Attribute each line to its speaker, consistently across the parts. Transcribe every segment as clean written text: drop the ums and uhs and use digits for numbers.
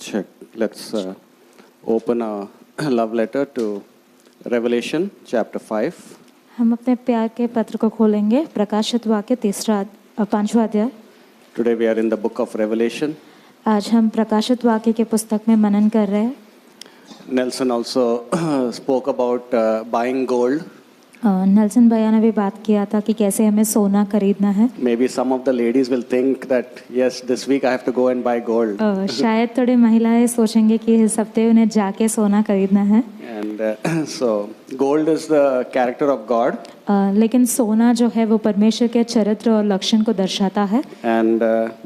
Speaker 1: Check. Let's open a love letter to Revelation chapter 5.
Speaker 2: हम अपने प्यार के पत्र को खोलेंगे प्रकाशित वाक्य 5वां अध्याय।
Speaker 1: Today we are in the book of Revelation.
Speaker 2: आज हम प्रकाशित वाक्य के पुस्तक में मनन कर रहे हैं।
Speaker 1: Nelson also spoke about buying gold.
Speaker 2: Nelson भैया ने भी बात किया था कि कैसे हमें सोना खरीदना है।
Speaker 1: Maybe some of the ladies will think that yes, this week I have to go and buy gold.
Speaker 2: शायद थोड़ी महिलाएं सोचेंगे कि इस हफ्ते उन्हें जाके सोना खरीदना है।
Speaker 1: And so gold is the character of God.
Speaker 2: लेकिन सोना जो है वो परमेश्वर के चरित्र और लक्षण को दर्शाता है।
Speaker 1: And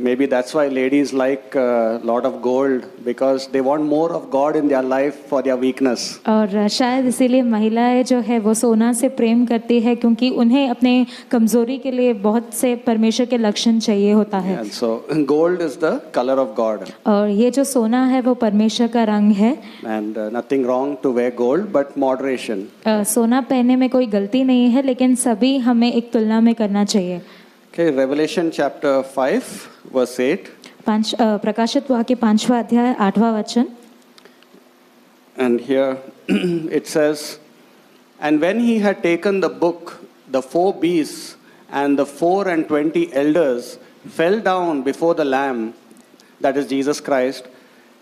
Speaker 1: maybe that's why ladies like a lot of gold because they want more of God in their life for their weakness.
Speaker 2: और शायद इसीलिए महिलाएं जो है वो सोना से प्रेम करती है क्योंकि उन्हें अपने कमजोरी के लिए बहुत से परमेश्वर के लक्षण चाहिए होता है।
Speaker 1: And so gold is the color of God.
Speaker 2: और ये जो सोना है वो परमेश्वर का रंग है।
Speaker 1: And nothing wrong to wear gold but moderation.
Speaker 2: सोना पहनने में कोई गलती नहीं है लेकिन सभी हमें एक तुलना में करना चाहिए।
Speaker 1: Okay, Revelation chapter 5 verse 8.
Speaker 2: प्रकाशित वाक्य 5वां अध्याय 8वां वचन।
Speaker 1: And here it says, and when he had taken the book, the 4 beasts and the 24 elders fell down before the Lamb, that is Jesus Christ,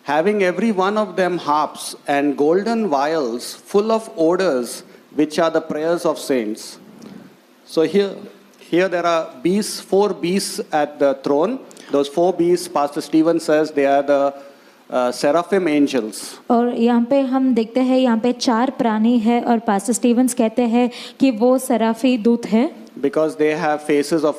Speaker 1: having every one of them harps and golden vials full of odors, which are the prayers of saints. So here there are beasts, 4 beasts at the throne. Those 4 beasts, Pastor Stephen says, they are the seraphim angels.
Speaker 2: और यहाँ पे हम देखते हैं यहाँ पे 4 प्राणी है और पास्टर स्टीवंस कहते हैं कि वो सराफी दूत है।
Speaker 1: Because they have faces of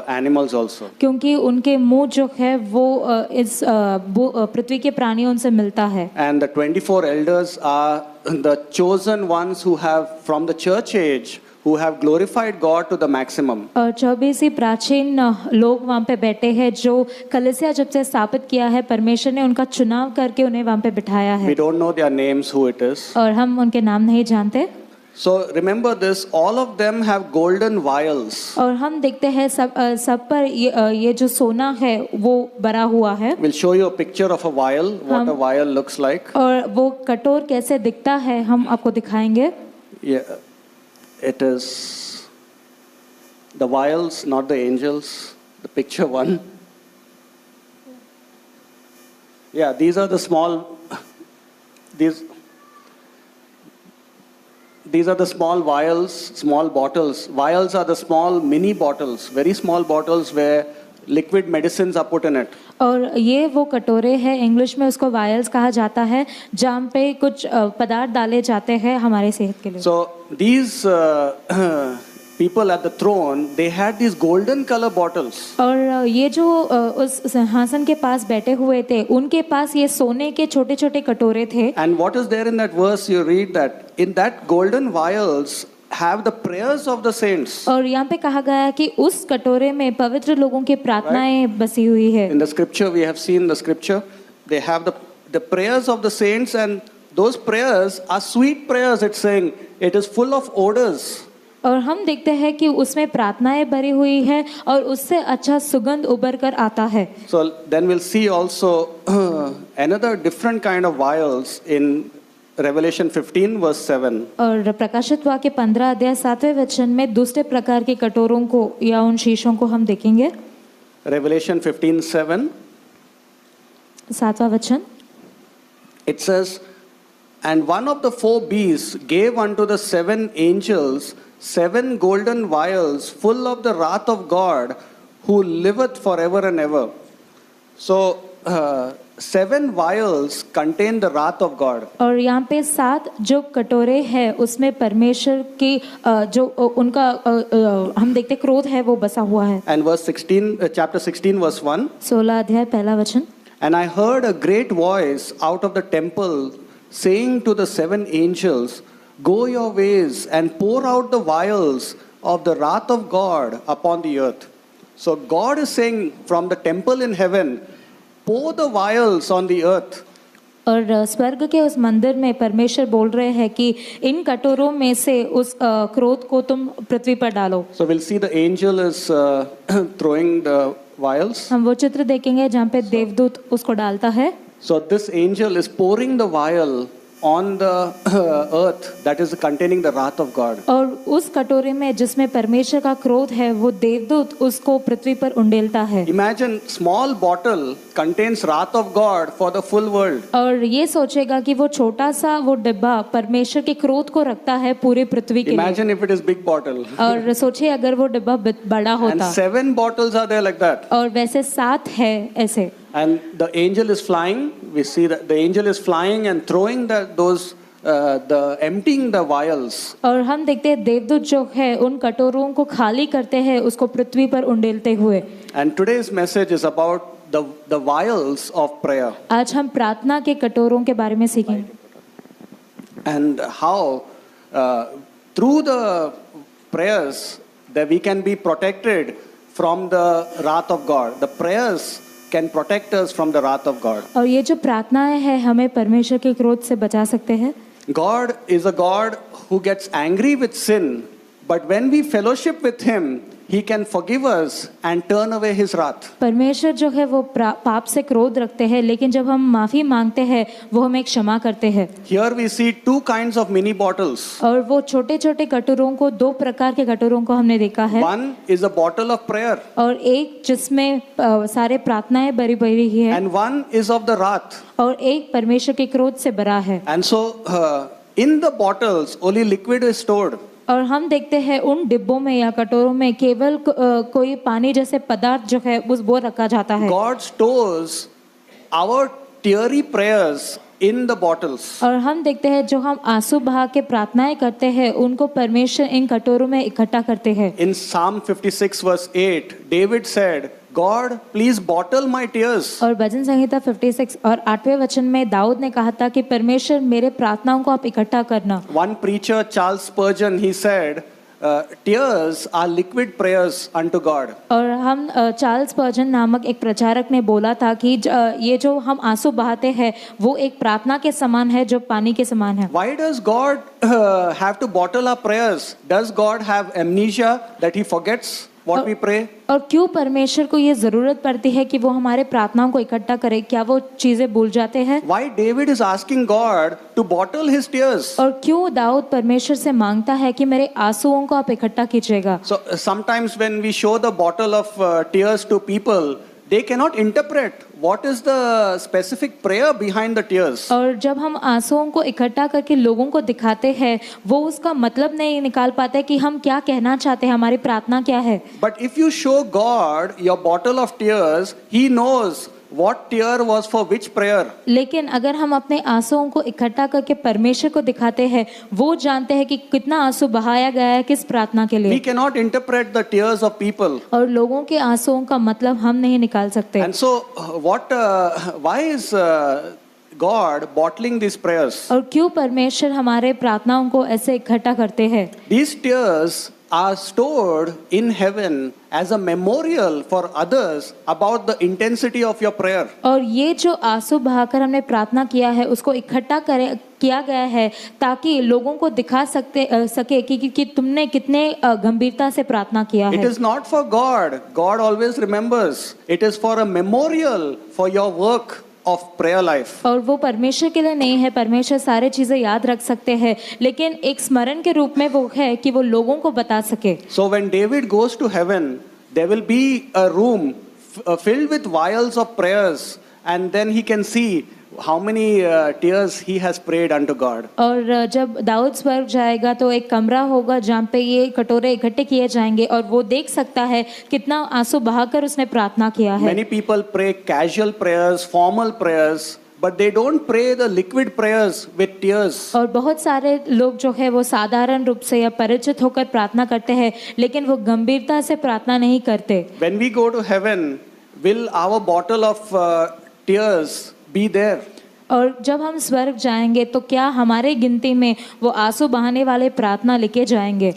Speaker 1: animals also.
Speaker 2: क्योंकि उनके मुंह जो है वो इस पृथ्वी के प्राणियों से मिलता है।
Speaker 1: And the 24 elders are the chosen ones who have from the church age who have glorified God to the maximum.
Speaker 2: और 24 ही प्राचीन लोग वहाँ पे बैठे हैं जो कलीसिया जब से स्थापित किया है परमेश्वर ने उनका चुनाव करके उन्हें वहाँ पे बिठाया है।
Speaker 1: We don't know their names, who it is.
Speaker 2: और हम उनके नाम नहीं जानते।
Speaker 1: So remember this, all of them have golden vials.
Speaker 2: और हम देखते हैं सब पर ये जो सोना है वो भरा हुआ है।
Speaker 1: We'll show you a picture of a vial, what a vial looks like.
Speaker 2: और वो कटोर कैसे दिखता है हम आपको दिखाएंगे।
Speaker 1: Yeah, it is the vials, not the angels. The picture one. Yeah, these are the small. These are the small vials, small bottles. Vials are the small mini bottles, very small bottles where liquid medicines are put in it.
Speaker 2: और ये वो कटोरे हैं, English में उसको vials कहा जाता है, जहाँ पे कुछ पदार्थ डाले जाते हैं हमारे सेहत के लिए।
Speaker 1: So these people at the throne, they had these golden color bottles.
Speaker 2: और ये जो उस सिंहासन के पास बैठे हुए थे, उनके पास ये सोने के छोटे-छोटे कटोरे थे।
Speaker 1: And what is there in that verse? You read that in that golden vials have the prayers of the saints.
Speaker 2: और यहाँ पे कहा गया है कि उस कटोरे में पवित्र लोगों की प्रार्थनाएं बसी हुई है।
Speaker 1: In the scripture, we have seen the scripture. They have the prayers of the saints, and those prayers are sweet prayers. It's saying it is full of odors.
Speaker 2: और हम देखते हैं कि उसमें प्रार्थनाएं भरी हुई है और उससे अच्छा सुगंध उभर कर आता है।
Speaker 1: So then we'll see also another different kind of vials in Revelation 15 verse 7.
Speaker 2: और प्रकाशित वाक्य 15 अध्याय 7वें वचन में दूसरे प्रकार के कटोरों को या उन शीशों को हम देखेंगे।
Speaker 1: Revelation 15:7.
Speaker 2: 7वां वचन।
Speaker 1: It says, and one of the 4 beasts gave unto the 7 angels 7 golden vials full of the wrath of God, who liveth forever and ever. So 7 vials contain the wrath of God.
Speaker 2: और यहाँ पे 7 जो कटोरे हैं उसमें परमेश्वर की जो उनका हम देखते क्रोध है वो बसा हुआ है।
Speaker 1: And verse 16, chapter 16 verse 1.
Speaker 2: 16 अध्याय पहला वचन।
Speaker 1: And I heard a great voice out of the temple saying to the 7 angels, go your ways and pour out the vials of the wrath of God upon the earth. So God is saying from the temple in heaven, pour the vials on the earth.
Speaker 2: और स्वर्ग के उस मंदिर में परमेश्वर बोल रहे हैं कि इन कटोरों में से उस क्रोध को तुम पृथ्वी पर डालो।
Speaker 1: So we'll see the angel is throwing the vials.
Speaker 2: हम वो चित्र देखेंगे जहाँ पे देवदूत उसको डालता है।
Speaker 1: So this angel is pouring the vial on the earth that is containing the wrath of God.
Speaker 2: और उस कटोरे में जिसमें परमेश्वर का क्रोध है वो देवदूत उसको पृथ्वी पर उंडेलता है।
Speaker 1: Imagine small bottle contains wrath of God for the full world.
Speaker 2: और ये सोचेगा कि वो छोटा सा वो डिब्बा परमेश्वर के क्रोध को रखता है पूरे पृथ्वी के लिए।
Speaker 1: Imagine if it is big bottle.
Speaker 2: और सोचिए अगर वो डिब्बा बड़ा
Speaker 1: And
Speaker 2: होता
Speaker 1: 7 bottles are there like that.
Speaker 2: और वैसे 7 है ऐसे।
Speaker 1: And the angel is flying. We see that the angel is flying and throwing the emptying the vials.
Speaker 2: और हम देखते हैं देवदूत जो है उन कटोरों को खाली करते हैं उसको पृथ्वी पर उंडेलते हुए।
Speaker 1: And today's message is about the vials of prayer
Speaker 2: आज हम प्रार्थना के कटोरों के बारे में सीखेंगे
Speaker 1: and how through the prayers that we can be protected from the wrath of God. The prayers can protect us from the wrath of God.
Speaker 2: और ये जो प्रार्थनाएं हैं हमें परमेश्वर के क्रोध से बचा सकते हैं।
Speaker 1: God is a God who gets angry with sin, but when we fellowship with Him, He can forgive us and turn away His wrath.
Speaker 2: परमेश्वर जो है वो पाप से क्रोध रखते हैं लेकिन जब हम माफी मांगते हैं वो हमें क्षमा करते हैं।
Speaker 1: Here we see 2 kinds of mini bottles.
Speaker 2: और वो छोटे छोटे कटोरों को 2 प्रकार के कटोरों को हमने देखा है।
Speaker 1: One is a bottle of prayer.
Speaker 2: और एक जिसमें सारे प्रार्थनाएं भरी भरी है।
Speaker 1: And one is of the wrath.
Speaker 2: और एक परमेश्वर के क्रोध से भरा है।
Speaker 1: And so in the bottles only liquid is stored.
Speaker 2: और हम देखते हैं उन डिब्बों में या कटोरों में केवल कोई पानी जैसे पदार्थ जो है वो रखा जाता है।
Speaker 1: God stores our teary prayers in the bottles.
Speaker 2: और हम देखते हैं जो हम आंसू बहा के प्रार्थनाएं करते हैं उनको परमेश्वर इन कटोरों में इकट्ठा करते हैं।
Speaker 1: In Psalm 56 verse 8, David said, God, please bottle my tears.
Speaker 2: और भजन संहिता 56 और 8वें वचन में दाऊद ने कहा था कि परमेश्वर मेरे प्रार्थनाओं को आप इकट्ठा करना।
Speaker 1: One preacher, Charles Spurgeon, he said, tears are liquid prayers unto God.
Speaker 2: और हम चार्ल्स स्पर्जन नामक एक प्रचारक ने बोला था कि ये जो हम आंसू बहाते हैं वो एक प्रार्थना के समान है जो पानी के समान है।
Speaker 1: Why does God have to bottle our prayers? Does God have amnesia that He forgets what we pray?
Speaker 2: और क्यों परमेश्वर को ये जरूरत पड़ती है कि वो हमारे प्रार्थनाओं को इकट्ठा करे? क्या वो चीजें भूल जाते हैं?
Speaker 1: Why David is asking God to bottle his tears?
Speaker 2: और क्यों दाऊद परमेश्वर से मांगता है कि मेरे आंसुओं को आप इकट्ठा कीजिएगा?
Speaker 1: So sometimes when we show the bottle of tears to people, they cannot interpret what is the specific prayer behind the tears.
Speaker 2: और जब हम आंसुओं को इकट्ठा करके लोगों को दिखाते हैं वो उसका मतलब नहीं निकाल पाते कि हम क्या कहना चाहते हैं, हमारी प्रार्थना क्या है।
Speaker 1: But if you show God your bottle of tears, He knows what tear was for which prayer.
Speaker 2: लेकिन अगर हम अपने आंसुओं को इकट्ठा करके परमेश्वर को दिखाते हैं वो जानते हैं कि कितना आंसू बहाया गया है किस प्रार्थना के
Speaker 1: We
Speaker 2: लिए।
Speaker 1: cannot interpret the tears of people.
Speaker 2: और लोगों के आंसुओं का मतलब हम नहीं निकाल सकते।
Speaker 1: And so why is God bottling these prayers?
Speaker 2: और क्यों परमेश्वर हमारे प्रार्थनाओं को ऐसे इकट्ठा करते हैं?
Speaker 1: These tears are stored in heaven as a memorial for others about the intensity of your prayer.
Speaker 2: और ये जो आंसू बहाकर हमने प्रार्थना किया है उसको इकट्ठा किया गया है ताकि लोगों को दिखा सके कि तुमने कितने गंभीरता से प्रार्थना किया है।
Speaker 1: It is not for God. God always remembers. It is for a memorial for your work of prayer life.
Speaker 2: और वो परमेश्वर के लिए नहीं है, परमेश्वर सारे चीजें याद रख सकते हैं लेकिन एक स्मरण के रूप में वो है कि वो लोगों को बता सके।
Speaker 1: So when David goes to heaven, there will be a room filled with vials of prayers, and then he can see how many tears he has prayed unto God.
Speaker 2: और जब दाऊद स्वर्ग जाएगा तो एक कमरा होगा जहाँ पे ये कटोरे इकट्ठे किए जाएंगे और वो देख सकता है कितना आंसू बहाकर उसने प्रार्थना किया है।
Speaker 1: Many people pray casual prayers, formal prayers, but they don't pray the liquid prayers with tears.
Speaker 2: और बहुत सारे लोग जो है वो साधारण रूप से या परिचित होकर प्रार्थना करते हैं लेकिन वो गंभीरता से प्रार्थना नहीं करते।
Speaker 1: When we go to heaven, will our bottle of tears be there?
Speaker 2: और जब हम स्वर्ग जाएंगे तो क्या हमारे गिनती में वो आंसू बहाने वाले प्रार्थना लेके जाएंगे?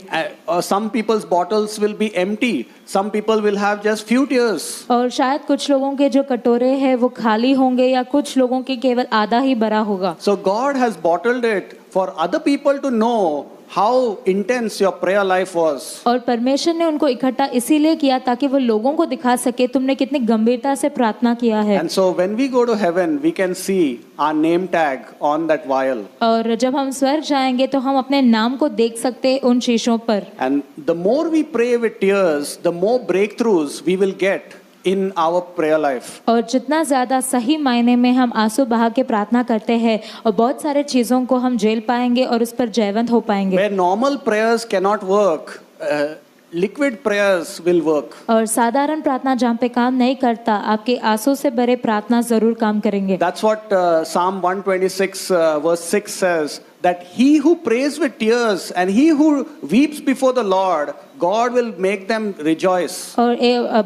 Speaker 1: Some people's bottles will be empty. Some people will have just few tears.
Speaker 2: और शायद कुछ लोगों के जो कटोरे हैं वो खाली होंगे या कुछ लोगों के केवल आधा ही भरा होगा।
Speaker 1: So God has bottled it for other people to know how intense your prayer life was.
Speaker 2: और परमेश्वर ने उनको इकट्ठा इसीलिए किया ताकि वो लोगों को दिखा सके तुमने कितनी गंभीरता से प्रार्थना किया है।
Speaker 1: And so when we go to heaven, we can see our name tag on that vial.
Speaker 2: और जब हम स्वर्ग जाएंगे तो हम अपने नाम को देख सकते हैं उन शीशों पर।
Speaker 1: And the more we pray with tears, the more breakthroughs we will get in our prayer life.
Speaker 2: और जितना ज्यादा सही मायने में हम आंसू बहा के प्रार्थना करते हैं और बहुत सारे चीजों को हम झेल पाएंगे और उस पर जयवंत हो पाएंगे।
Speaker 1: Where normal prayers cannot work, liquid prayers will work.
Speaker 2: और साधारण प्रार्थना जहाँ पे काम नहीं करता, आपके आंसू से भरे प्रार्थना जरूर काम करेंगे।
Speaker 1: That's what Psalm 126 verse 6 says, that he who prays with tears and he who weeps before the Lord, God will make them rejoice.
Speaker 2: और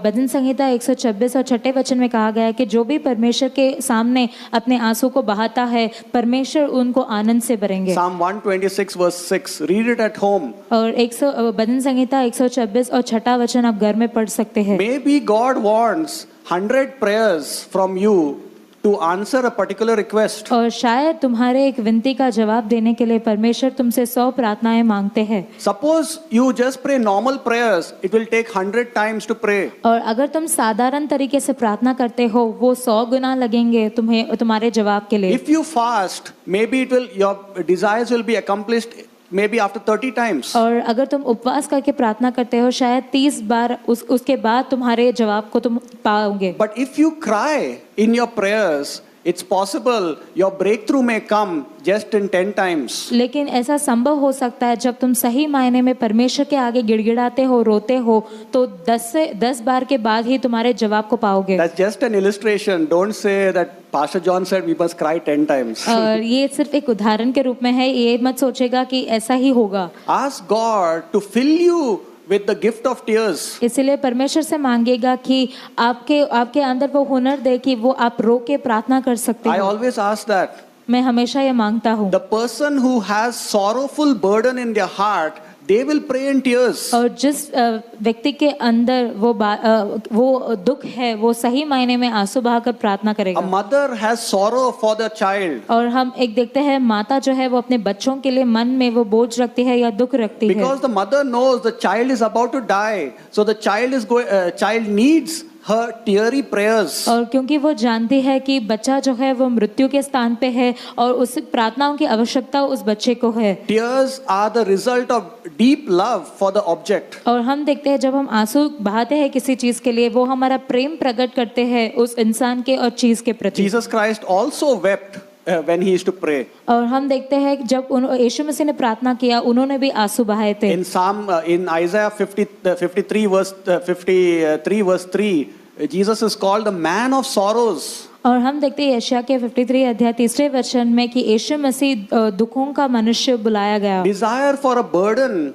Speaker 2: भजन संहिता 126 और 6 वचन में कहा गया है कि जो भी परमेश्वर के सामने अपने आंसू को बहाता है, परमेश्वर उनको आनंद से भरेंगे।
Speaker 1: Psalm 126 verse 6, read it at home.
Speaker 2: और भजन संहिता 126 और 6 वचन आप घर में पढ़ सकते हैं।
Speaker 1: Maybe God wants 100 prayers from you to answer a particular request.
Speaker 2: और शायद तुम्हारे एक विनती का जवाब देने के लिए परमेश्वर तुमसे 100 प्रार्थनाएं मांगते हैं।
Speaker 1: Suppose you just pray normal prayers, it will take 100 times to pray.
Speaker 2: और अगर तुम साधारण तरीके से प्रार्थना करते हो, वो 100 गुना लगेंगे तुम्हारे जवाब के लिए।
Speaker 1: If you fast, maybe your desires will be accomplished maybe after 30 times.
Speaker 2: और अगर तुम उपवास करके प्रार्थना करते हो, शायद 30 बार उसके बाद तुम्हारे जवाब को तुम पाओगे।
Speaker 1: But if you cry in your prayers, it's possible your breakthrough may come just in 10 times.
Speaker 2: लेकिन ऐसा संभव हो सकता है जब तुम सही मायने में परमेश्वर के आगे गिड़गिड़ाते हो, रोते हो, तो 10 बार के बाद ही तुम्हारे जवाब को पाओगे।
Speaker 1: That's just an illustration. Don't say that Pastor John said we must cry 10 times.
Speaker 2: और ये सिर्फ एक उदाहरण के रूप में है, ये मत सोचेगा कि ऐसा ही होगा।
Speaker 1: Ask God to fill you with the gift of tears.
Speaker 2: इसलिए परमेश्वर से मांगेगा कि आपके अंदर वो हुनर दे कि वो आप रो के प्रार्थना कर सकते
Speaker 1: I
Speaker 2: हो।
Speaker 1: always ask that.
Speaker 2: मैं हमेशा ये मांगता हूँ।
Speaker 1: The person who has sorrowful burden in their heart, they will pray in tears.
Speaker 2: और जिस व्यक्ति के अंदर वो दुख है, वो सही मायने में आंसू बहाकर प्रार्थना
Speaker 1: A
Speaker 2: करेगा।
Speaker 1: mother has sorrow for the child
Speaker 2: और हम एक देखते हैं माता जो है वो अपने बच्चों के लिए मन में वो बोझ रखती है या दुख रखती है।
Speaker 1: because the mother knows the child is about to die, so the child needs her teary prayers.
Speaker 2: और क्योंकि वो जानती है कि बच्चा जो है वो मृत्यु के स्थान पे है और उस प्रार्थनाओं की आवश्यकता उस बच्चे को है।
Speaker 1: Tears are the result of deep love for the object.
Speaker 2: और हम देखते हैं जब हम आंसू बहाते हैं किसी चीज के लिए, वो हमारा प्रेम प्रकट करते हैं उस इंसान के और चीज के प्रति।
Speaker 1: Jesus Christ also wept when he used to pray.
Speaker 2: और हम देखते हैं कि जब यीशु मसीह ने प्रार्थना किया, उन्होंने भी आंसू बहाए थे।
Speaker 1: In Isaiah 53 verse 3, Jesus is called the man of sorrows.
Speaker 2: और हम देखते हैं यशायाह के 53 अध्याय 3 वचन में कि यीशु मसीह दुखों का मनुष्य बुलाया गया।
Speaker 1: Desire for a burden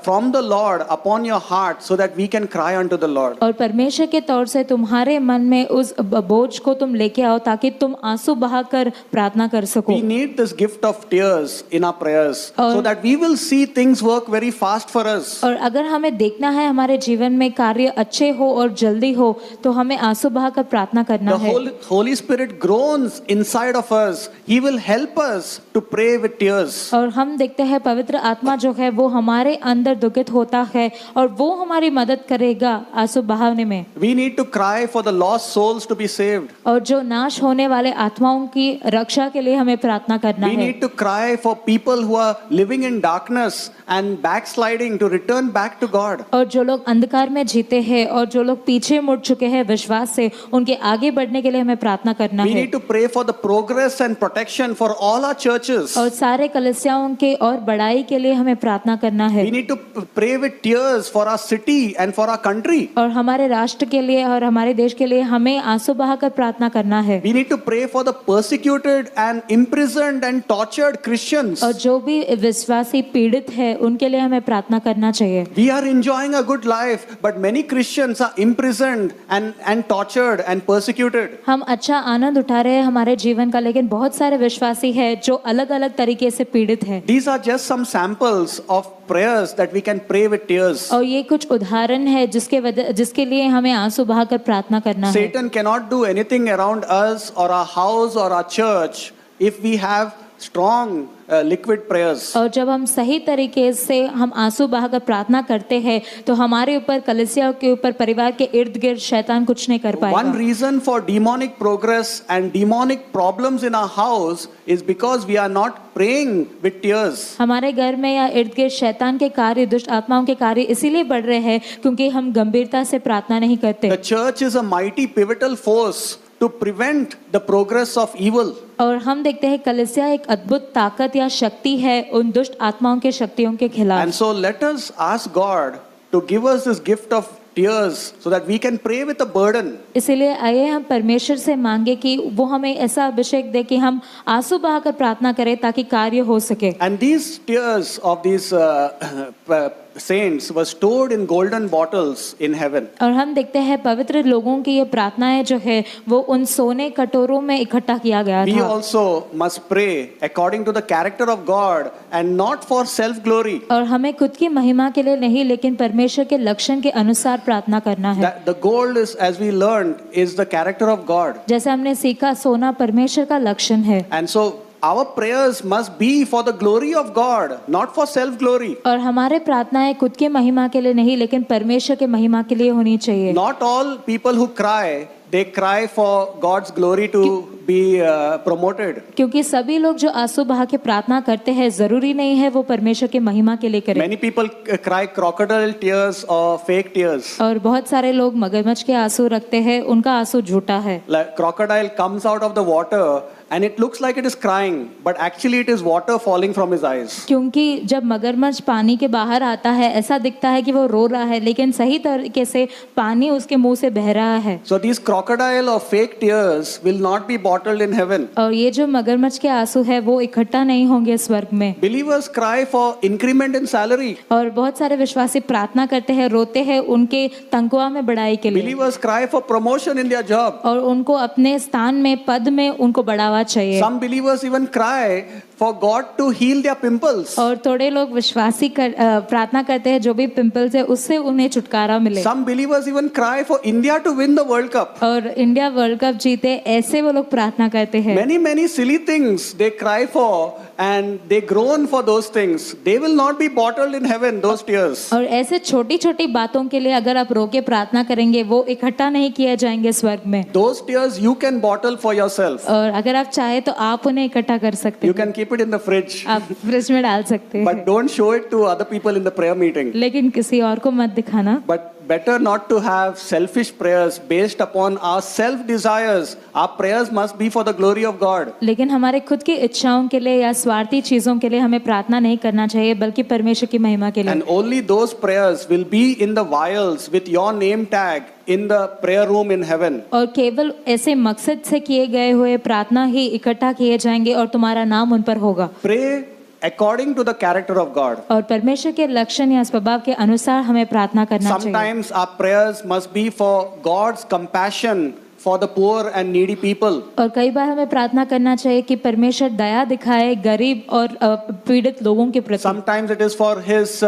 Speaker 1: from the Lord upon your heart so that we can cry unto the Lord.
Speaker 2: और परमेश्वर के तौर से तुम्हारे मन में उस बोझ को तुम लेके आओ ताकि तुम आंसू बहाकर प्रार्थना कर सको।
Speaker 1: We need this gift of tears in our prayers so that we will see things work very fast for us.
Speaker 2: और अगर हमें देखना है हमारे जीवन में कार्य अच्छे हो और जल्दी हो, तो हमें आंसू बहाकर प्रार्थना करना है।
Speaker 1: The Holy Spirit groans inside of us. He will help us to pray with tears.
Speaker 2: और हम देखते हैं पवित्र आत्मा जो है वो हमारे अंदर दुखित होता है और वो हमारी मदद करेगा आंसू बहाने में।
Speaker 1: We need to cry for the lost souls to be saved.
Speaker 2: और जो नाश होने वाले आत्माओं की रक्षा के लिए हमें प्रार्थना करना
Speaker 1: We
Speaker 2: है।
Speaker 1: need to cry for people who are living in darkness and backsliding to return back to God.
Speaker 2: और जो लोग अंधकार में जीते हैं और जो लोग पीछे मुड़ चुके हैं विश्वास से, उनके आगे बढ़ने के लिए हमें प्रार्थना करना
Speaker 1: We
Speaker 2: है।
Speaker 1: need to pray for the progress and protection for all our churches.
Speaker 2: और सारे कलीसियाओं के और बढ़ाई के लिए हमें प्रार्थना करना है।
Speaker 1: We need to pray with tears for our city and for our country.
Speaker 2: और हमारे राष्ट्र के लिए और हमारे देश के लिए हमें आंसू बहाकर प्रार्थना करना है।
Speaker 1: We need to pray for the persecuted and imprisoned and tortured Christians.
Speaker 2: और जो भी विश्वासी पीड़ित है उनके लिए हमें प्रार्थना करना चाहिए।
Speaker 1: We are enjoying a good life, but many Christians are imprisoned and tortured and persecuted.
Speaker 2: हम अच्छा आनंद उठा रहे हैं हमारे जीवन का, लेकिन बहुत सारे विश्वासी हैं जो अलग-अलग तरीके से पीड़ित हैं।
Speaker 1: These are just some samples of prayers that we can pray with tears.
Speaker 2: और ये कुछ उदाहरण है जिसके लिए हमें आंसू बहाकर प्रार्थना करना है।
Speaker 1: Satan cannot do anything around us or our house or our church if we have strong liquid prayers.
Speaker 2: और जब हम सही तरीके से हम आंसू बहाकर प्रार्थना करते हैं तो हमारे ऊपर, कलीसिया के ऊपर, परिवार के इर्द गिर्द शैतान कुछ नहीं कर
Speaker 1: One
Speaker 2: पाएगा।
Speaker 1: reason for demonic progress and demonic problems in our house is because we are not praying with tears.
Speaker 2: हमारे घर में या इर्द गिर्द शैतान के कार्य, दुष्ट आत्माओं के कार्य इसीलिए बढ़ रहे हैं क्योंकि हम गंभीरता से प्रार्थना नहीं करते।
Speaker 1: The church is a mighty pivotal force to prevent the progress of evil.
Speaker 2: और हम देखते हैं कलीसिया एक अद्भुत ताकत या शक्ति है उन दुष्ट आत्माओं के शक्तियों के
Speaker 1: And
Speaker 2: खिलाफ।
Speaker 1: so let us ask God to give us this gift of tears so that we can pray with a burden.
Speaker 2: इसीलिए आइए हम परमेश्वर से मांगे कि वो हमें ऐसा अभिषेक दे कि हम आंसू बहाकर प्रार्थना करें ताकि कार्य हो सके।
Speaker 1: And these tears of these saints were stored in golden bottles in heaven.
Speaker 2: और हम देखते हैं पवित्र लोगों की ये प्रार्थनाएं जो है वो उन सोने कटोरों में इकट्ठा किया गया
Speaker 1: We
Speaker 2: था।
Speaker 1: also must pray according to the character of God and not for self glory.
Speaker 2: और हमें खुद की महिमा के लिए नहीं लेकिन परमेश्वर के लक्षण के अनुसार प्रार्थना करना है।
Speaker 1: That the gold is, as we learned, is the character of God.
Speaker 2: जैसे हमने सीखा, सोना परमेश्वर का लक्षण है।
Speaker 1: And so our prayers must be for the glory of God, not for self glory.
Speaker 2: और हमारे प्रार्थनाएं खुद की महिमा के लिए नहीं लेकिन परमेश्वर के महिमा के लिए होनी चाहिए।
Speaker 1: Not all people who cry, they cry for God's glory to be promoted.
Speaker 2: क्योंकि सभी लोग जो आंसू बहा के प्रार्थना करते हैं जरूरी नहीं है वो परमेश्वर के महिमा के लिए करें।
Speaker 1: Many people cry crocodile tears or fake tears.
Speaker 2: और बहुत सारे लोग मगरमच्छ के आंसू रखते हैं, उनका आंसू झूठा है।
Speaker 1: Like crocodile comes out of the water and it looks like it is crying, but actually it is water falling from his eyes.
Speaker 2: क्योंकि जब मगरमच्छ पानी के बाहर आता है ऐसा दिखता है कि वो रो रहा है लेकिन सही तरीके से पानी उसके मुंह से बह रहा है।
Speaker 1: So these crocodile or fake tears will not be bottled in heaven.
Speaker 2: और ये जो मगरमच्छ के आंसू है वो इकट्ठा नहीं होंगे स्वर्ग में।
Speaker 1: Believers cry for increment in salary.
Speaker 2: और बहुत सारे विश्वासी प्रार्थना करते हैं, रोते हैं उनके तनख्वाह में बढ़ाई के लिए।
Speaker 1: Believers cry for promotion in their job.
Speaker 2: और उनको अपने स्थान में, पद में उनको बढ़ावा चाहिए।
Speaker 1: Some believers even cry for God to heal their pimples.
Speaker 2: और थोड़े लोग विश्वासी प्रार्थना करते हैं जो भी पिंपल्स है उससे उन्हें छुटकारा मिले।
Speaker 1: Some believers even cry for India to win the World Cup.
Speaker 2: और इंडिया वर्ल्ड कप जीते, ऐसे वो लोग प्रार्थना करते हैं।
Speaker 1: Many silly things they cry for and they groan for those things. They will not be bottled in heaven, those tears.
Speaker 2: और ऐसे छोटी छोटी बातों के लिए अगर आप रो के प्रार्थना करेंगे वो इकट्ठा नहीं किए जाएंगे स्वर्ग में।
Speaker 1: Those tears you can bottle for yourself.
Speaker 2: और अगर आप चाहे तो आप उन्हें इकट्ठा कर सकते
Speaker 1: You
Speaker 2: हैं,
Speaker 1: can keep it in the fridge.
Speaker 2: आप फ्रिज में डाल सकते हैं,
Speaker 1: But don't show it to other people in the prayer meeting.
Speaker 2: लेकिन किसी और को मत दिखाना।
Speaker 1: But better not to have selfish prayers based upon our self desires. Our prayers must be for the glory of God.
Speaker 2: लेकिन हमारे खुद की इच्छाओं के लिए या स्वार्थी चीजों के लिए हमें प्रार्थना नहीं करना चाहिए बल्कि परमेश्वर की महिमा के लिए।
Speaker 1: And only those prayers will be in the vials with your name tag in the prayer room in heaven.
Speaker 2: और केवल ऐसे मकसद से किए गए हुए प्रार्थना ही इकट्ठा किए जाएंगे और तुम्हारा नाम उन पर होगा।
Speaker 1: Pray according to the character of God.
Speaker 2: और परमेश्वर के लक्षण या स्वभाव के अनुसार हमें प्रार्थना करना चाहिए।
Speaker 1: Sometimes our prayers must be for God's compassion for the poor and needy people.
Speaker 2: और कई बार हमें प्रार्थना करना चाहिए कि परमेश्वर दया दिखाए गरीब और पीड़ित लोगों के प्रति।
Speaker 1: Sometimes it is for His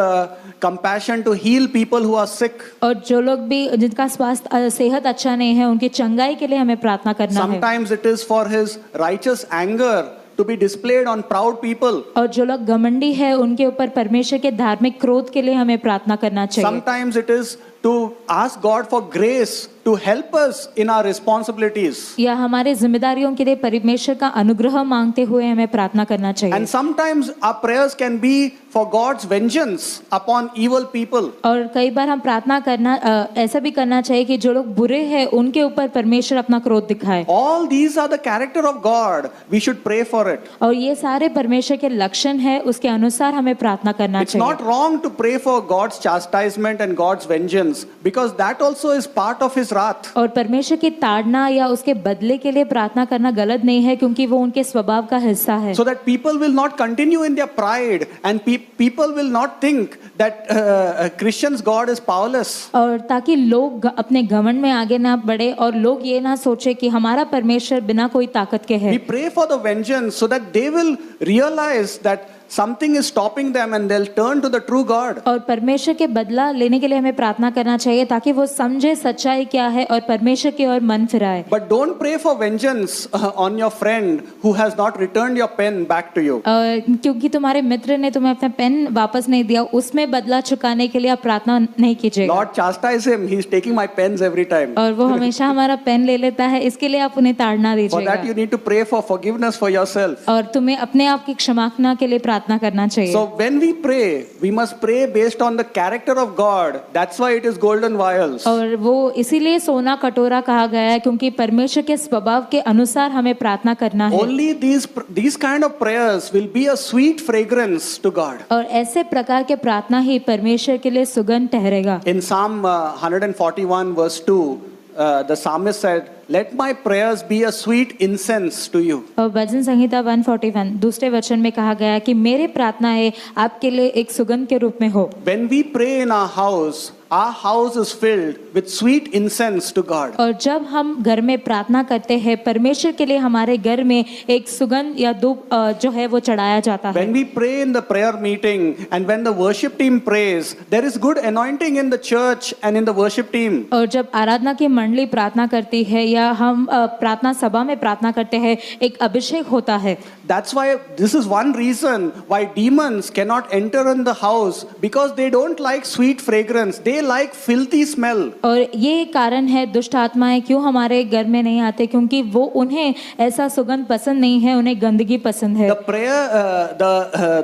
Speaker 1: compassion to heal people who are sick.
Speaker 2: और जो लोग भी जिनका स्वास्थ्य सेहत अच्छा नहीं है उनकी चंगाई के लिए हमें प्रार्थना करना है।
Speaker 1: Sometimes it is for His righteous anger to be displayed on proud people.
Speaker 2: और जो लोग घमंडी है उनके ऊपर परमेश्वर के धार्मिक क्रोध के लिए हमें प्रार्थना करना चाहिए।
Speaker 1: Sometimes it is to ask God for grace to help us in our responsibilities.
Speaker 2: या हमारे जिम्मेदारियों के लिए परमेश्वर का अनुग्रह मांगते हुए हमें प्रार्थना करना चाहिए।
Speaker 1: And sometimes our prayers can be for God's vengeance upon evil people.
Speaker 2: और कई बार हम प्रार्थना करना ऐसा भी करना चाहिए कि जो लोग बुरे हैं उनके ऊपर परमेश्वर अपना क्रोध दिखाए।
Speaker 1: All these are the character of God. We should pray for it.
Speaker 2: और ये सारे परमेश्वर के लक्षण है, उसके अनुसार हमें प्रार्थना करना
Speaker 1: It's
Speaker 2: चाहिए।
Speaker 1: not wrong to pray for God's chastisement and God's vengeance because that also is part of His wrath.
Speaker 2: और परमेश्वर की ताड़ना या उसके बदले के लिए प्रार्थना करना गलत नहीं है क्योंकि वो उनके स्वभाव का हिस्सा है।
Speaker 1: So that people will not continue in their pride and people will not think that Christians' God is powerless.
Speaker 2: और ताकि लोग अपने घमंड में आगे ना बढ़े और लोग ये ना सोचे कि हमारा परमेश्वर बिना कोई ताकत के है।
Speaker 1: We pray for the vengeance so that they will realize that something is stopping them and they'll turn to the true God.
Speaker 2: और परमेश्वर के बदला लेने के लिए हमें प्रार्थना करना चाहिए ताकि वो समझे सच्चाई क्या है और परमेश्वर की ओर मन फिराए।
Speaker 1: But don't pray for vengeance on your friend who has not returned your pen back to you.
Speaker 2: क्योंकि तुम्हारे मित्र ने तुम्हें अपना पेन वापस नहीं दिया, उसमें बदला चुकाने के लिए आप प्रार्थना नहीं कीजिएगा।
Speaker 1: Lord, chastise him. He's taking my pens every time.
Speaker 2: और वो हमेशा हमारा पेन ले लेता है, इसके लिए आप उन्हें ताड़ना
Speaker 1: For
Speaker 2: दीजिएगा।
Speaker 1: that you need to pray for forgiveness for yourself.
Speaker 2: और तुम्हें अपने आप की क्षमापना के लिए प्रार्थना करना चाहिए।
Speaker 1: So when we pray, we must pray based on the character of God. That's why it is golden vials.
Speaker 2: और वो इसीलिए सोना कटोरा कहा गया है क्योंकि परमेश्वर के स्वभाव के अनुसार हमें प्रार्थना करना है।
Speaker 1: Only these kind of prayers will be a sweet fragrance to God.
Speaker 2: और ऐसे प्रकार के प्रार्थना ही परमेश्वर के लिए सुगंध ठहरेगा।
Speaker 1: In Psalm 141 verse 2, the psalmist said, "Let my prayers be a sweet incense to you."
Speaker 2: और भजन संहिता 141 दूसरे वचन में कहा गया कि मेरे प्रार्थनाएं आपके लिए एक सुगंध के रूप में हो।
Speaker 1: When we pray in our house is filled with sweet incense to God.
Speaker 2: और जब हम घर में प्रार्थना करते हैं परमेश्वर के लिए हमारे घर में एक सुगंध या धूप जो है वो चढ़ाया जाता है।
Speaker 1: When we pray in the prayer meeting and when the worship team prays, there is good anointing in the church and in the worship team.
Speaker 2: और जब आराधना की मंडली प्रार्थना करती है या हम प्रार्थना सभा में प्रार्थना करते हैं एक अभिषेक होता है।
Speaker 1: That's why this is one reason why demons cannot enter in the house, because they don't like sweet fragrance. They like filthy smell.
Speaker 2: और ये कारण है दुष्ट आत्माएं क्यों हमारे घर में नहीं आते, क्योंकि वो उन्हें ऐसा सुगंध पसंद नहीं है, उन्हें गंदगी पसंद है।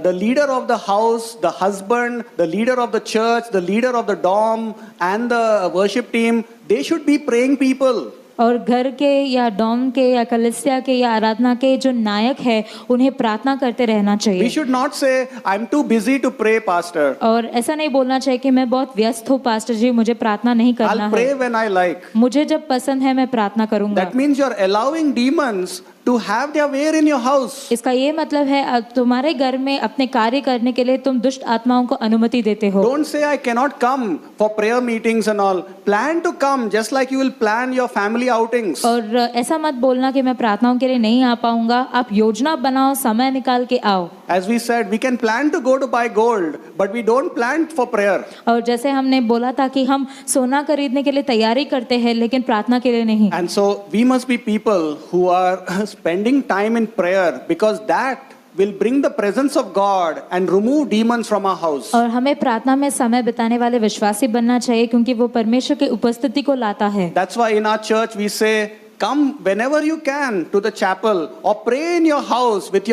Speaker 1: The leader of the house, the husband, the leader of the church, the leader of the dorm and the worship team, they should be praying people.
Speaker 2: और घर के या डॉम के या कलीसिया के या आराधना के जो नायक है उन्हें प्रार्थना करते रहना
Speaker 1: We
Speaker 2: चाहिए।
Speaker 1: should not say, "I'm too busy to pray, pastor.
Speaker 2: और ऐसा नहीं बोलना चाहिए कि मैं बहुत व्यस्त हूँ पास्टर जी, मुझे प्रार्थना नहीं करना
Speaker 1: I'll pray
Speaker 2: है,
Speaker 1: when I like."
Speaker 2: मुझे जब पसंद है मैं प्रार्थना करूंगा।
Speaker 1: That means you're allowing demons to have their way in your house.
Speaker 2: इसका ये मतलब है अब तुम्हारे घर में अपने कार्य करने के लिए तुम दुष्ट आत्माओं को अनुमति देते हो।
Speaker 1: Don't say, "I cannot come for prayer meetings and all." Plan to come just like you will plan your family outings.
Speaker 2: और ऐसा मत बोलना कि मैं प्रार्थनाओं के लिए नहीं आ पाऊंगा, आप योजना बनाओ, समय निकाल के आओ।
Speaker 1: As we said, we can plan to go to buy gold, but we don't plan for prayer.
Speaker 2: और जैसे हमने बोला था कि हम सोना खरीदने के लिए तैयारी करते हैं लेकिन प्रार्थना के लिए नहीं।
Speaker 1: And so we must be people who are spending time in prayer, because that will bring the presence of God and remove demons from our house.
Speaker 2: और हमें प्रार्थना में समय बिताने वाले विश्वासी बनना चाहिए क्योंकि वो परमेश्वर की उपस्थिति को लाता है।
Speaker 1: That's why in our church we say, come whenever you can to the chapel or pray in your house with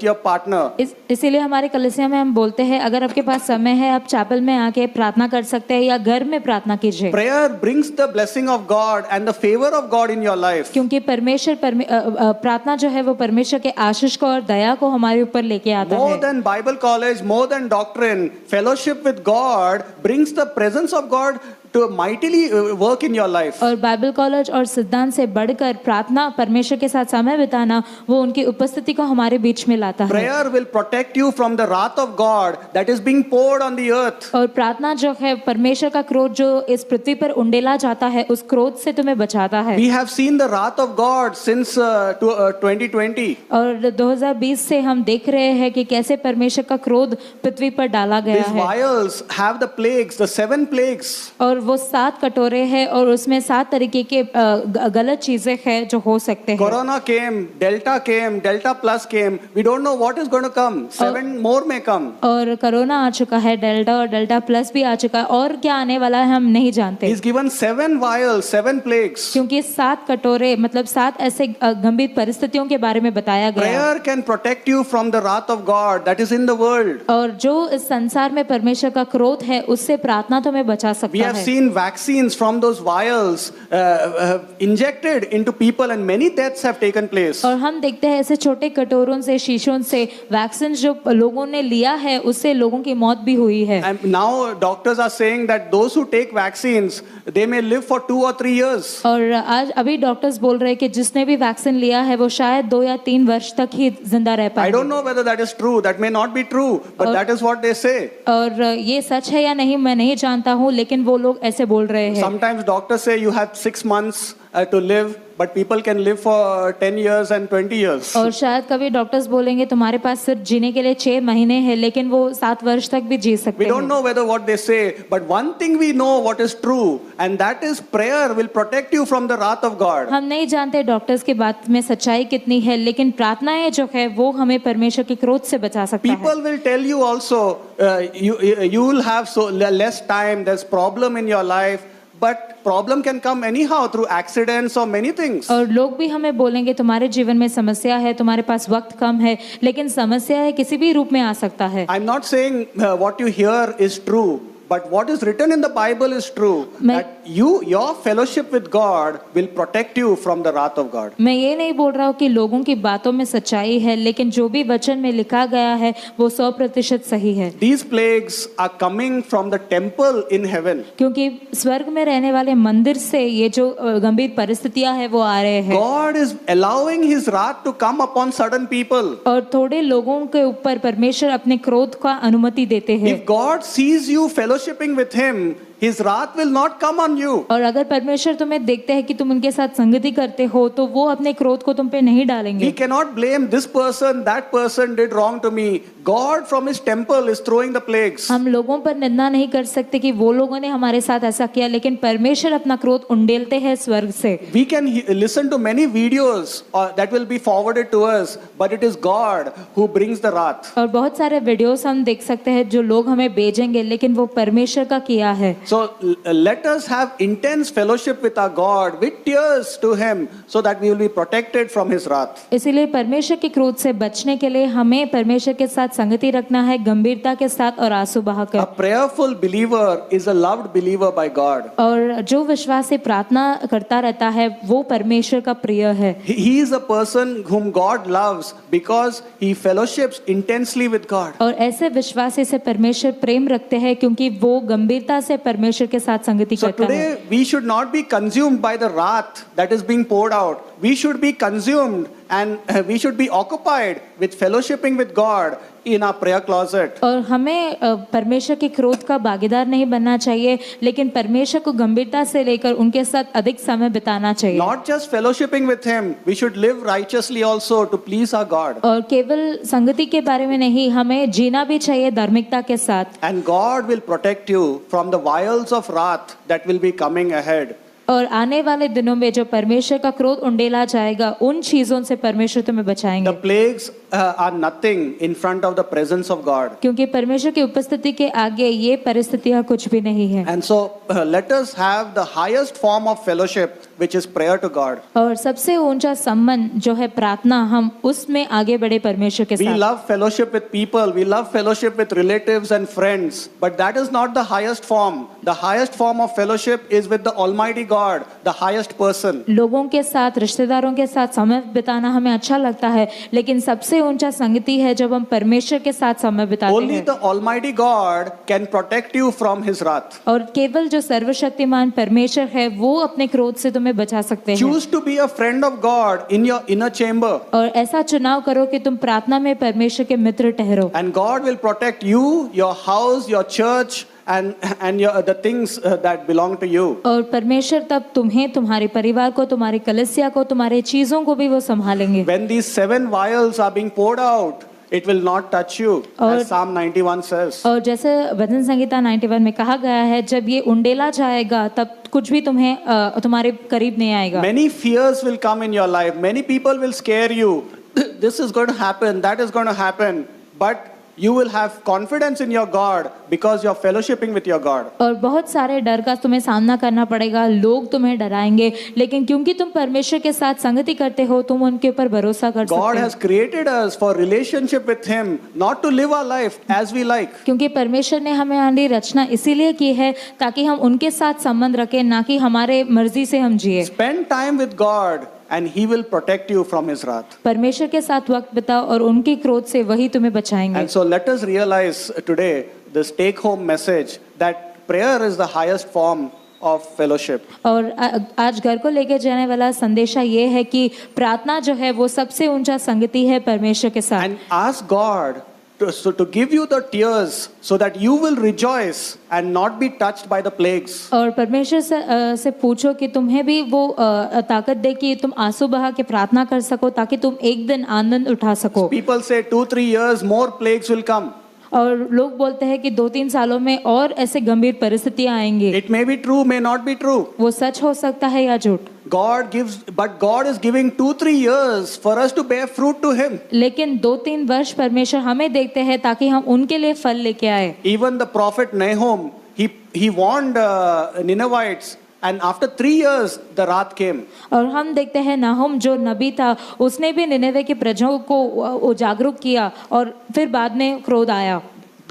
Speaker 1: your partner.
Speaker 2: इसीलिए हमारे कलीसिया में हम बोलते हैं अगर आपके पास समय है आप चैपल में आके प्रार्थना कर सकते हैं या घर में प्रार्थना कीजिए।
Speaker 1: Prayer brings the blessing of God and the favor of God in your life.
Speaker 2: क्योंकि प्रार्थना जो है वो परमेश्वर के आशीष को और दया को हमारे ऊपर लेके आता है।
Speaker 1: More than Bible college, more than doctrine, fellowship with God brings the presence of God to mightily work in your life.
Speaker 2: और बाइबल कॉलेज और सिद्धांत से बढ़कर प्रार्थना परमेश्वर के साथ समय बिताना वो उनकी उपस्थिति को हमारे बीच में लाता है।
Speaker 1: Prayer will protect you from the wrath of God that is being poured on the earth.
Speaker 2: और प्रार्थना जो है परमेश्वर का क्रोध जो इस पृथ्वी पर उंडेला जाता है उस क्रोध से तुम्हें बचाता है।
Speaker 1: We have seen the wrath of God since 2020.
Speaker 2: और 2020 से हम देख रहे हैं कि कैसे परमेश्वर का क्रोध पृथ्वी पर डाला गया
Speaker 1: These
Speaker 2: है।
Speaker 1: vials have the plagues, the 7 plagues.
Speaker 2: और वो 7 कटोरे हैं और उसमें 7 तरीके के गलत चीजें हैं जो हो सकते हैं।
Speaker 1: Corona came, Delta plus came. We don't know what is going to come. 7 more may come.
Speaker 2: और कोरोना आ चुका है, डेल्टा और डेल्टा प्लस भी आ चुका है, और क्या आने वाला है हम नहीं जानते।
Speaker 1: He's given 7 vials, 7 plagues.
Speaker 2: क्योंकि 7 कटोरे मतलब 7 ऐसे गंभीर परिस्थितियों के बारे में बताया गया।
Speaker 1: Prayer can protect you from the wrath of God that is in the world.
Speaker 2: और जो इस संसार में परमेश्वर का क्रोध है उससे प्रार्थना तुम्हें बचा
Speaker 1: We
Speaker 2: सकता
Speaker 1: have
Speaker 2: है।
Speaker 1: seen vaccines from those vials injected into people and many deaths have taken place.
Speaker 2: और हम देखते हैं ऐसे छोटे कटोरों से शीशों से वैक्सीन जो लोगों ने लिया है उससे लोगों की मौत भी हुई है।
Speaker 1: And now doctors are saying that those who take vaccines they may live for 2 or 3 years.
Speaker 2: और आज अभी डॉक्टर्स बोल रहे हैं कि जिसने भी वैक्सीन लिया है वो शायद 2 या 3 वर्ष तक ही जिंदा रह
Speaker 1: I
Speaker 2: पाएंगे।
Speaker 1: don't know whether that is true. That may not be true, but that is what they say.
Speaker 2: और ये सच है या नहीं मैं नहीं जानता हूँ, लेकिन वो लोग ऐसे बोल रहे हैं।
Speaker 1: Sometimes doctors say you have 6 months to live, but people can live for 10 years and 20 years.
Speaker 2: और शायद कभी डॉक्टर्स बोलेंगे तुम्हारे पास सिर्फ जीने के लिए 6 महीने हैं, लेकिन वो 7 वर्ष तक भी जी सकते
Speaker 1: We don't
Speaker 2: हैं।
Speaker 1: know whether what they say, but one thing we know what is true, and that is prayer will protect you from the wrath of God.
Speaker 2: हम नहीं जानते डॉक्टर्स की बात में सच्चाई कितनी है, लेकिन प्रार्थनाएं जो है वो हमें परमेश्वर के क्रोध से बचा सकता है।
Speaker 1: People will tell you also, you will have so less time, there's problem in your life, but problem can come anyhow through accidents or many things.
Speaker 2: और लोग भी हमें बोलेंगे तुम्हारे जीवन में समस्या है, तुम्हारे पास वक्त कम है, लेकिन समस्या है किसी भी रूप में आ सकता है।
Speaker 1: I'm not saying what you hear is true, but what is written in the Bible is true. That your fellowship with God will protect you from the wrath of God.
Speaker 2: मैं ये नहीं बोल रहा हूँ कि लोगों की बातों में सच्चाई है, लेकिन जो भी वचन में लिखा गया है वो 100% सही है।
Speaker 1: These plagues are coming from the temple in heaven.
Speaker 2: क्योंकि स्वर्ग में रहने वाले मंदिर से ये जो गंभीर परिस्थितियां हैं वो आ रहे हैं।
Speaker 1: God is allowing His wrath to come upon certain people.
Speaker 2: और थोड़े लोगों के ऊपर परमेश्वर अपने क्रोध का अनुमति देते हैं।
Speaker 1: If God sees you fellowshipping with Him, His wrath will not come on you.
Speaker 2: और अगर परमेश्वर तुम्हें देखते हैं कि तुम उनके साथ संगति करते हो, तो वो अपने क्रोध को तुम पे नहीं डालेंगे।
Speaker 1: We cannot blame this person, that person did wrong to me. God from His temple is throwing the plagues.
Speaker 2: हम लोगों पर निंदा नहीं कर सकते कि वो लोगों ने हमारे साथ ऐसा किया, लेकिन परमेश्वर अपना क्रोध उंडेलते हैं स्वर्ग से।
Speaker 1: We can listen to many videos that will be forwarded to us, but it is God who brings the wrath.
Speaker 2: और बहुत सारे वीडियोस हम देख सकते हैं जो लोग हमें भेजेंगे, लेकिन वो परमेश्वर का किया है।
Speaker 1: So let us have intense fellowship with our God with tears to Him, so that we will be protected from His wrath.
Speaker 2: इसीलिए परमेश्वर के क्रोध से बचने के लिए हमें परमेश्वर के साथ संगति रखना है, गंभीरता के साथ और आंसू बहाकर।
Speaker 1: A prayerful believer is a loved believer by God.
Speaker 2: और जो विश्वास से प्रार्थना करता रहता है वो परमेश्वर का प्रिय है।
Speaker 1: He is a person whom God loves because he fellowships intensely with God.
Speaker 2: और ऐसे विश्वासी से परमेश्वर प्रेम रखते हैं क्योंकि वो गंभीरता से परमेश्वर के साथ संगति
Speaker 1: So
Speaker 2: करता है।
Speaker 1: today we should not be consumed by the wrath that is being poured out. We should be consumed and we should be occupied with fellowshipping with God in our prayer closet.
Speaker 2: और हमें परमेश्वर के क्रोध का भागीदार नहीं बनना चाहिए, लेकिन परमेश्वर को गंभीरता से लेकर उनके साथ अधिक समय बिताना चाहिए।
Speaker 1: Not just fellowshipping with Him, we should live righteously also to please our God.
Speaker 2: और केवल संगति के बारे में नहीं, हमें जीना भी चाहिए धार्मिकता के साथ।
Speaker 1: And God will protect you from the vials of wrath that will be coming ahead.
Speaker 2: और आने वाले दिनों में जो परमेश्वर का क्रोध उंडेला जाएगा, उन चीजों से परमेश्वर तुम्हें बचाएंगे।
Speaker 1: The plagues are nothing in front of the presence of God.
Speaker 2: क्योंकि परमेश्वर की उपस्थिति के आगे ये परिस्थितियां कुछ भी नहीं है।
Speaker 1: And so let us have the highest form of fellowship, which is prayer to God.
Speaker 2: और सबसे ऊंचा संबंध जो है प्रार्थना, हम उसमें आगे बढ़े परमेश्वर के
Speaker 1: We
Speaker 2: साथ।
Speaker 1: love fellowship with people, we love fellowship with relatives and friends, but that is not the highest form. The highest form of fellowship is with the Almighty God, the highest person.
Speaker 2: लोगों के साथ, रिश्तेदारों के साथ समय बिताना हमें अच्छा लगता है, लेकिन सबसे ऊंचा संगति है जब हम परमेश्वर के साथ समय बिताते
Speaker 1: Only
Speaker 2: हैं।
Speaker 1: the Almighty God can protect you from His wrath.
Speaker 2: और केवल जो सर्वशक्तिमान परमेश्वर है वो अपने क्रोध से तुम्हें बचा सकते हैं।
Speaker 1: Choose to be a friend of God in your inner chamber,
Speaker 2: और ऐसा चुनाव करो कि तुम प्रार्थना में परमेश्वर के मित्र ठहरो।
Speaker 1: and God will protect you, your house, your church, and the things that belong to you.
Speaker 2: और परमेश्वर तब तुम्हें, तुम्हारे परिवार को, तुम्हारी कलीसिया को, तुम्हारे चीजों को भी वो संभालेंगे।
Speaker 1: When these 7 vials are being poured out, it will not touch you, as Psalm 91 says.
Speaker 2: और जैसे भजन संहिता 91 में कहा गया है, जब ये उंडेला जाएगा तब कुछ भी तुम्हें तुम्हारे करीब नहीं आएगा।
Speaker 1: Many fears will come in your life. Many people will scare you. This is going to happen, that is going to happen. But you will have confidence in your God because you are fellowshipping with your God.
Speaker 2: और बहुत सारे डर का तुम्हें सामना करना पड़ेगा, लोग तुम्हें डराएंगे, लेकिन क्योंकि तुम परमेश्वर के साथ संगति करते हो, तुम उनके ऊपर भरोसा कर
Speaker 1: God
Speaker 2: सकते
Speaker 1: has
Speaker 2: हो।
Speaker 1: created us for relationship with Him, not to live our life as we like.
Speaker 2: क्योंकि परमेश्वर ने हमें हमारी रचना इसीलिए की है ताकि हम उनके साथ संबंध रखें, ना कि हमारे मर्जी से हम जिए।
Speaker 1: Spend time with God and He will protect you from His wrath.
Speaker 2: परमेश्वर के साथ वक्त बिताओ और उनके क्रोध से वही तुम्हें बचाएंगे।
Speaker 1: And so let us realize today this take home message that prayer is the highest form of fellowship.
Speaker 2: और आज घर को लेके जाने वाला संदेशा ये है कि प्रार्थना जो है वो सबसे ऊंचा संगति है परमेश्वर के साथ।
Speaker 1: And ask God to give you the tears so that you will rejoice and not be touched by the plagues.
Speaker 2: और परमेश्वर से पूछो कि तुम्हें भी वो ताकत दे कि तुम आंसू बहा के प्रार्थना कर सको ताकि तुम एक दिन आनंद उठा सको।
Speaker 1: People say 2-3 years more plagues will come.
Speaker 2: और लोग बोलते हैं कि 2-3 सालों में और ऐसे गंभीर परिस्थितियां आएंगी।
Speaker 1: It may be true, may not be true.
Speaker 2: वो सच हो सकता है या झूठ।
Speaker 1: But God is giving 2-3 years for us to bear fruit to Him.
Speaker 2: लेकिन 2-3 वर्ष परमेश्वर हमें देखते हैं ताकि हम उनके लिए फल लेके आए।
Speaker 1: Even the prophet Nahum, he warned Ninevites, and after 3 years the wrath came.
Speaker 2: और हम देखते हैं नाहुम जो नबी था उसने भी निनेवे के प्रजाओं को जागरूक किया और फिर बाद में क्रोध आया।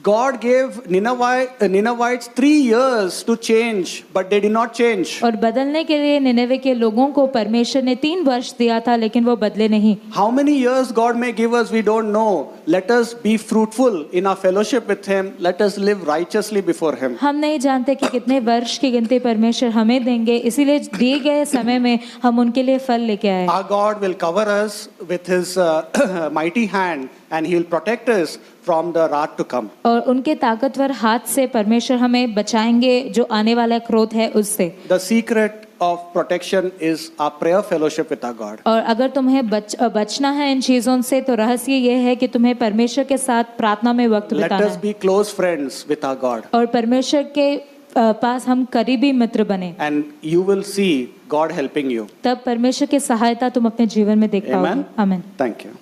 Speaker 1: God gave Ninevites 3 years to change, but they did not change.
Speaker 2: और बदलने के लिए निनेवे के लोगों को परमेश्वर ने 3 वर्ष दिया था लेकिन वो बदले नहीं।
Speaker 1: How many years God may give us, we don't know. Let us be fruitful in our fellowship with Him. Let us live righteously before Him.
Speaker 2: हम नहीं जानते कि कितने वर्ष की गिनती परमेश्वर हमें देंगे, इसीलिए दिए गए समय में हम उनके लिए फल लेके आए।
Speaker 1: Our God will cover us with His mighty hand, and He will protect us from the wrath to come.
Speaker 2: और उनके ताकतवर हाथ से परमेश्वर हमें बचाएंगे जो आने वाला क्रोध है उससे।
Speaker 1: The secret of protection is our prayer fellowship with our God.
Speaker 2: और अगर तुम्हें बचना है इन चीजों से तो रहस्य ये है कि तुम्हें परमेश्वर के साथ प्रार्थना में वक्त
Speaker 1: Let
Speaker 2: बिताना
Speaker 1: us
Speaker 2: है
Speaker 1: be close friends with our God,
Speaker 2: और परमेश्वर के पास हम करीबी मित्र बने।
Speaker 1: and you will see God helping you.
Speaker 2: तब परमेश्वर की सहायता तुम अपने जीवन में देख पाओगे।
Speaker 1: Amen.
Speaker 2: आमीन।
Speaker 1: Thank you.